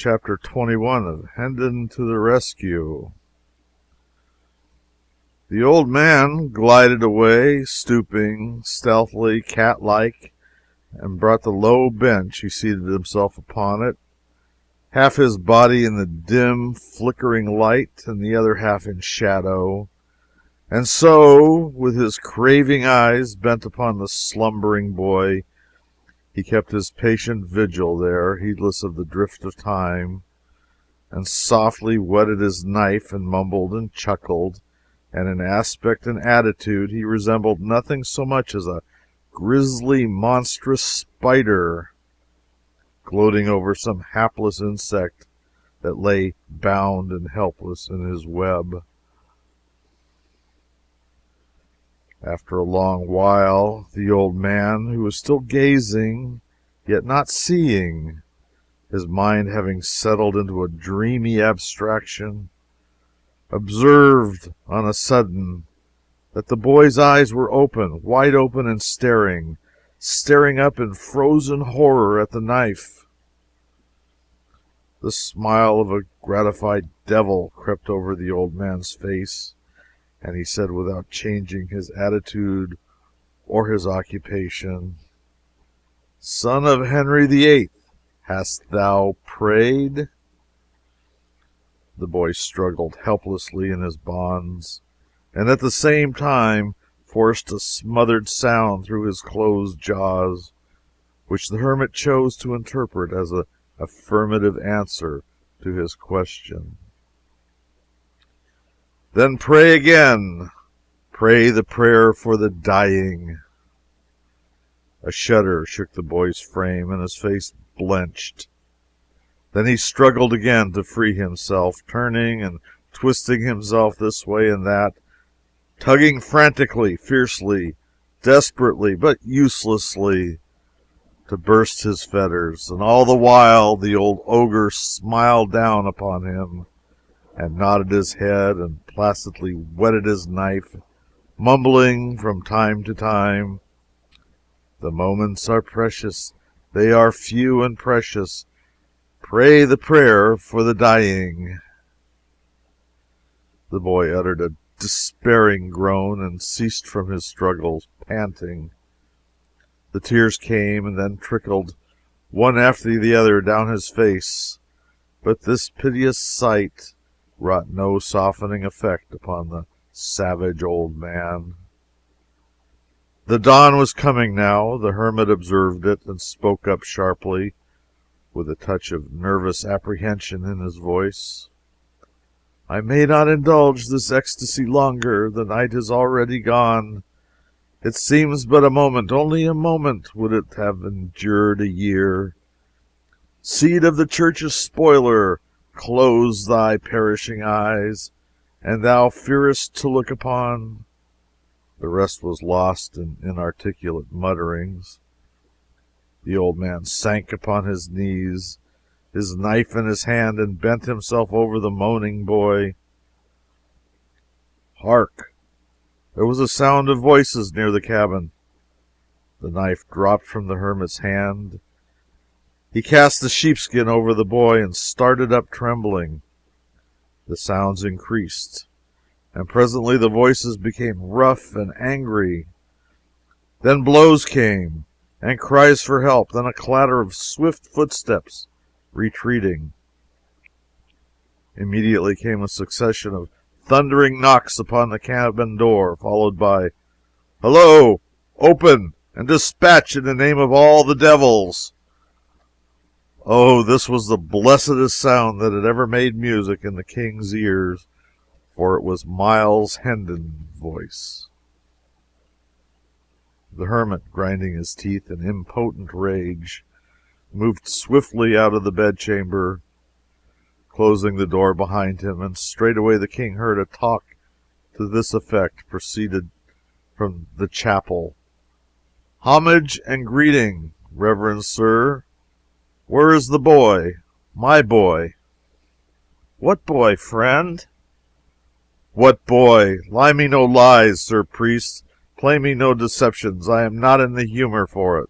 Chapter 21 of Hendon to the Rescue. The old man glided away, stooping, stealthily, cat-like, and brought the low bench. He seated himself upon it, half his body in the dim, flickering light, and the other half in shadow. And so, with his craving eyes bent upon the slumbering boy, he kept his patient vigil there, heedless of the drift of time, and softly whetted his knife and mumbled and chuckled, and in aspect and attitude he resembled nothing so much as a grisly, monstrous spider gloating over some hapless insect that lay bound and helpless in his web. After a long while, the old man, who was still gazing, yet not seeing, his mind having settled into a dreamy abstraction, observed on a sudden that the boy's eyes were open, wide open, and staring up in frozen horror at the knife. The smile of a gratified devil crept over the old man's face, and he said, without changing his attitude or his occupation, "Son of Henry the Eighth, hast thou prayed?" The boy struggled helplessly in his bonds, and at the same time forced a smothered sound through his closed jaws, which the hermit chose to interpret as an affirmative answer to his question. "Then pray again. Pray the prayer for the dying." A shudder shook the boy's frame, and his face blenched. Then he struggled again to free himself, turning and twisting himself this way and that, tugging frantically, fiercely, desperately, but uselessly, to burst his fetters. And all the while the old ogre smiled down upon him, and nodded his head, and placidly whetted his knife, mumbling from time to time, "The moments are precious, they are few and precious. Pray the prayer for the dying." The boy uttered a despairing groan and ceased from his struggles, panting. The tears came and then trickled one after the other down his face, but this piteous sight wrought no softening effect upon the savage old man. The dawn was coming now. The hermit observed it, and spoke up sharply, with a touch of nervous apprehension in his voice. "I may not indulge this ecstasy longer. The night is already gone. It seems but a moment, only a moment. Would it have endured a year? Seed of the Church's spoiler, close thy perishing eyes, and thou fearest to look upon—" The rest was lost in inarticulate mutterings. The old man sank upon his knees, his knife in his hand, and bent himself over the moaning boy. Hark! There was a sound of voices near the cabin. The knife dropped from the hermit's hand. He cast the sheepskin over the boy and started up trembling. The sounds increased, and presently the voices became rough and angry. Then blows came, and cries for help, then a clatter of swift footsteps retreating. Immediately came a succession of thundering knocks upon the cabin door, followed by, "Hello! Open, and dispatch in the name of all the devils!" Oh, this was the blessedest sound that had ever made music in the king's ears, for it was Miles Hendon's voice. The hermit, grinding his teeth in impotent rage, moved swiftly out of the bedchamber, closing the door behind him, and straightway the king heard a talk to this effect proceeded from the chapel: "Homage and greeting, reverend sir. Where is the boy? My boy?" "What boy, friend?" "What boy? Lie me no lies, sir priest. Play me no deceptions. I am not in the humor for it.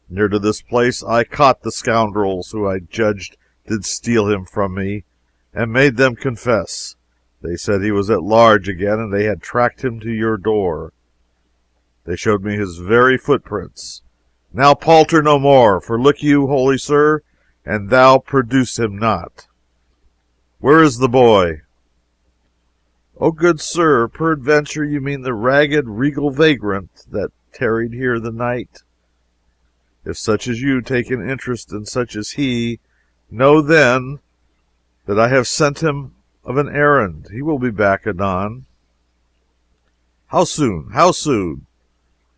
Near to this place I caught the scoundrels who I judged did steal him from me, and made them confess. They said he was at large again, and they had tracked him to your door. They showed me his very footprints. Now palter no more, for look you, holy sir, and thou produce him not. Where is the boy? O good sir, peradventure you mean the ragged, regal vagrant that tarried here the night. If such as you take an interest in such as he, know then that I have sent him of an errand. He will be back anon. How soon? How soon?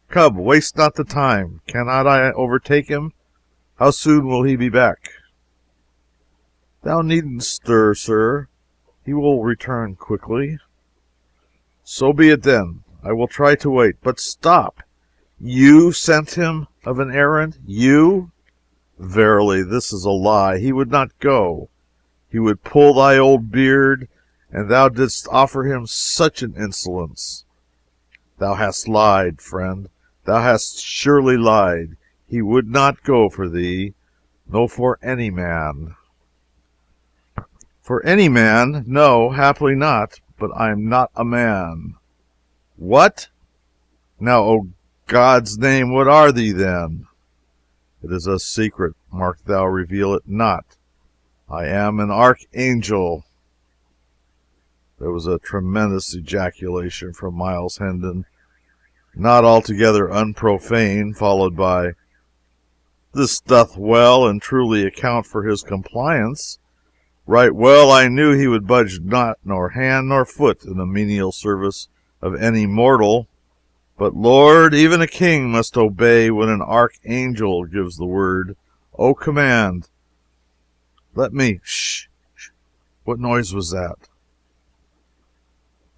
Come, waste not the time. Cannot I overtake him? How soon will he be back? Thou needn't stir, sir. He will return quickly. So be it then. I will try to wait. But stop! You sent him of an errand? You? Verily, this is a lie. He would not go. He would pull thy old beard, and thou didst offer him such an insolence. Thou hast lied, friend. Thou hast surely lied. He would not go for thee, no for any man. For any man? No, happily not, but I am not a man. What? Now, O God's name, what are thee then? It is a secret. Mark thou reveal it not. I am an archangel. There was a tremendous ejaculation from Miles Hendon, not altogether unprofane, followed by, "This doth well and truly account for his compliance. Right well I knew he would budge not nor hand nor foot in the menial service of any mortal. But, Lord, even a king must obey when an archangel gives the word. O command! Let me— Shh! What noise was that?"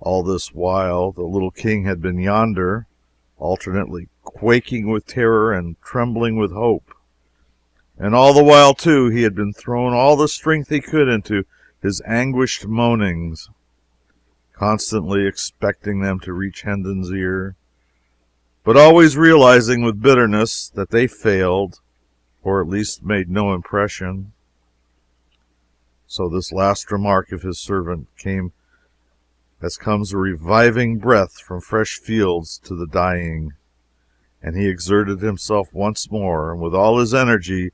All this while the little king had been yonder, alternately quaking with terror and trembling with hope. And all the while, too, he had been throwing all the strength he could into his anguished moanings, constantly expecting them to reach Hendon's ear, but always realizing with bitterness that they failed, or at least made no impression. So this last remark of his servant came as comes a reviving breath from fresh fields to the dying, and he exerted himself once more, and with all his energy,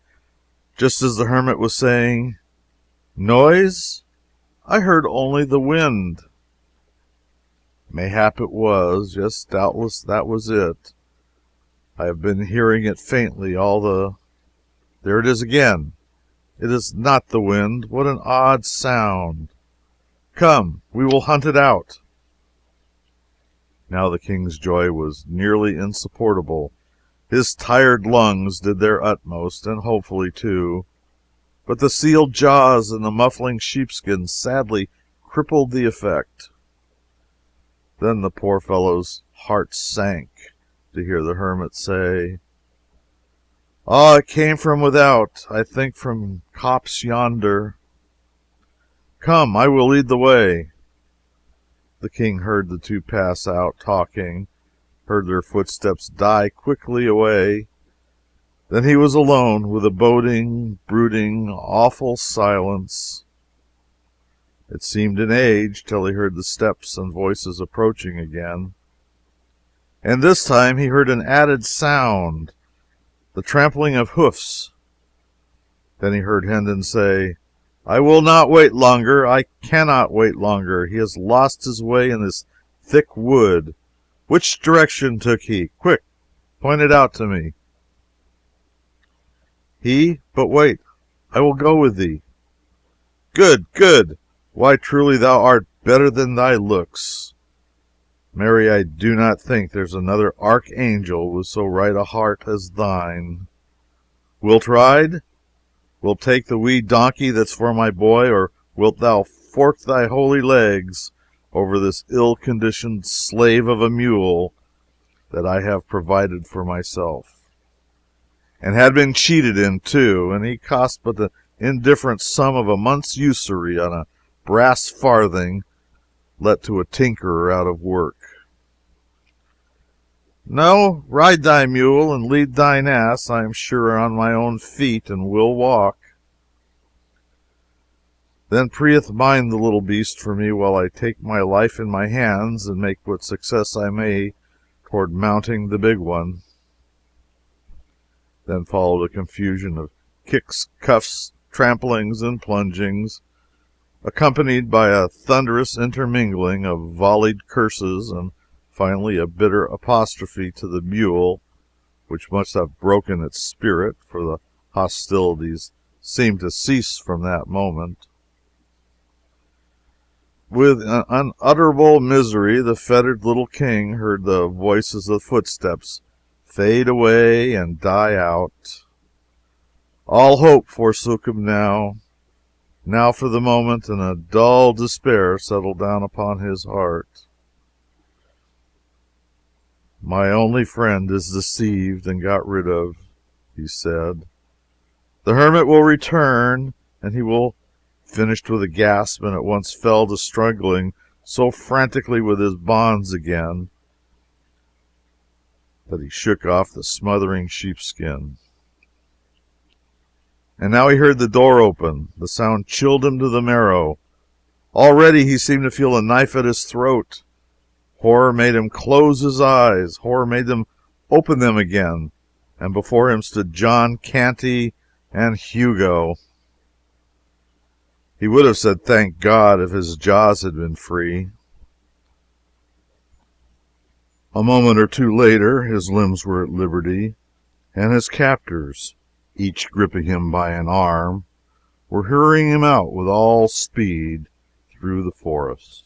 just as the hermit was saying, "Noise? I heard only the wind." Mayhap it was. Yes, doubtless that was it. I have been hearing it faintly all the— There it is again. It is not the wind. What an odd sound. Come, we will hunt it out. Now the king's joy was nearly insupportable. His tired lungs did their utmost, and hopefully, too, but the sealed jaws and the muffling sheepskin sadly crippled the effect. Then the poor fellow's heart sank to hear the hermit say, "Ah, it came from without, I think from copse yonder. Come, I will lead the way." The king heard the two pass out, talking, heard their footsteps die quickly away. Then he was alone with a boding, brooding, awful silence. It seemed an age till he heard the steps and voices approaching again. And this time he heard an added sound, the trampling of hoofs. Then he heard Hendon say, "I will not wait longer. I cannot wait longer. He has lost his way in this thick wood. Which direction took he? Quick, point it out to me." But wait, I will go with thee." "Good, good! Why, truly thou art better than thy looks. Marry, I do not think there's another archangel with so right a heart as thine. Wilt ride? Wilt take the wee donkey that's for my boy, or wilt thou fork thy holy legs over this ill-conditioned slave of a mule that I have provided for myself, and had been cheated in, too, and he cost but the indifferent sum of a month's usury on a brass farthing let to a tinkerer out of work? No, ride thy mule and lead thine ass. I am sure on my own feet, and will walk." Then prieth mind the little beast for me while I take my life in my hands and make what success I may toward mounting the big one. Then followed a confusion of kicks, cuffs, tramplings, and plungings, accompanied by a thunderous intermingling of volleyed curses, and finally a bitter apostrophe to the mule, which must have broken its spirit, for the hostilities seemed to cease from that moment. With an unutterable misery, the fettered little king heard the voices of footsteps fade away and die out. All hope forsook him now. Now, for the moment, and a dull despair settled down upon his heart. My only friend is deceived and got rid of, he said. The hermit will return, and he will, finished with a gasp, and at once fell to struggling so frantically with his bonds again that he shook off the smothering sheepskin. And now he heard the door open. The sound chilled him to the marrow. Already he seemed to feel a knife at his throat. Horror made him close his eyes. Horror made them open them again. And before him stood John Canty and Hugo. He would have said, "Thank God," if his jaws had been free. A moment or two later, his limbs were at liberty, and his captors, each gripping him by an arm, were hurrying him out with all speed through the forest.